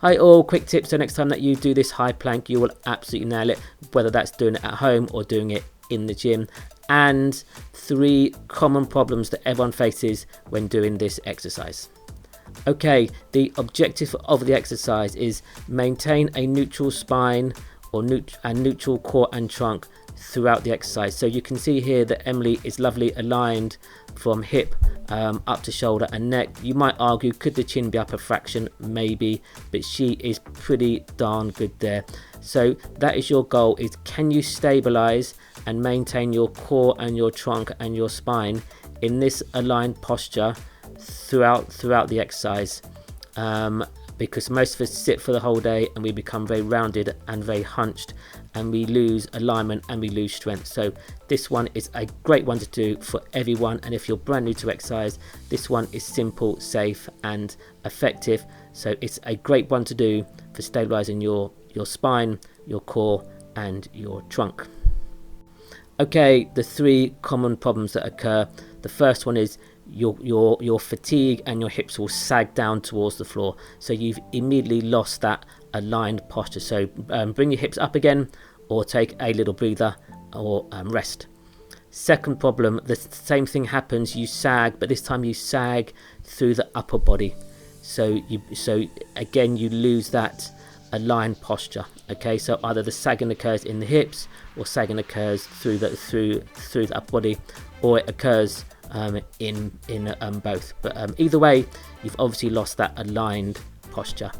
Hi all, quick tip, so next time that you do this high plank you will absolutely nail it, whether that's doing it at home or doing it in the gym. And 3 common problems that everyone faces when doing this exercise. Okay, the objective of the exercise is maintain a neutral spine or neutral core and trunk throughout the exercise. So you can see here that Emily is lovely aligned from hip up to shoulder and neck. You might argue, could the chin be up a fraction? Maybe, but she is pretty darn good there. So that is your goal, is can you stabilize and maintain your core and your trunk and your spine in this aligned posture throughout the exercise, because most of us sit for the whole day and we become very rounded and very hunched and we lose alignment and we lose strength. So this one is a great one to do for everyone, and if you're brand new to exercise, this one is simple, safe and effective. So it's a great one to do for stabilizing your spine, your core and your trunk. Okay, the 3 common problems that occur. The first one is your fatigue and your hips will sag down towards the floor, so you've immediately lost that aligned posture. So bring your hips up again, or take a little breather, or rest. Second problem, the same thing happens, you sag, but this time you sag through the upper body, so again you lose that aligned posture. Okay, so either the sagging occurs in the hips or sagging occurs through the upper body, or it occurs in both, but either way you've obviously lost that aligned posture.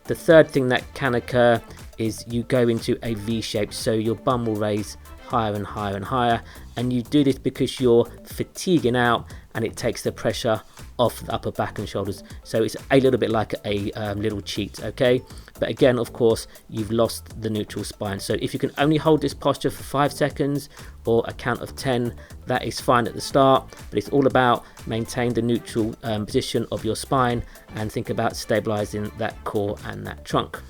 The third thing that can occur is you go into a V shape, so your bum will raise higher and higher and higher, and you do this because you're fatiguing out and it takes the pressure off the upper back and shoulders. So it's a little bit like a little cheat. Okay, but again, of course, you've lost the neutral spine. So if you can only hold this posture for 5 seconds or a count of 10, that is fine at the start, but it's all about maintain the neutral position of your spine and think about stabilizing that core and that trunk.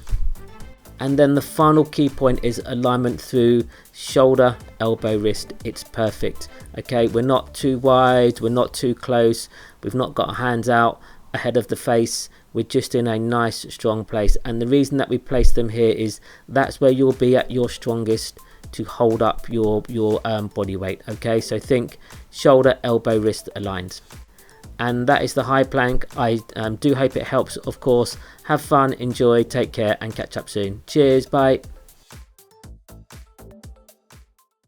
And then the final key point is alignment through shoulder, elbow, wrist. It's perfect. Okay, we're not too wide, we're not too close, we've not got our hands out ahead of the face, we're just in a nice strong place. And the reason that we place them here is that's where you'll be at your strongest to hold up your body weight. Okay, so think shoulder, elbow, wrist aligned. And that is the high plank. I do hope it helps. Of course, have fun, enjoy, take care and catch up soon. Cheers, bye.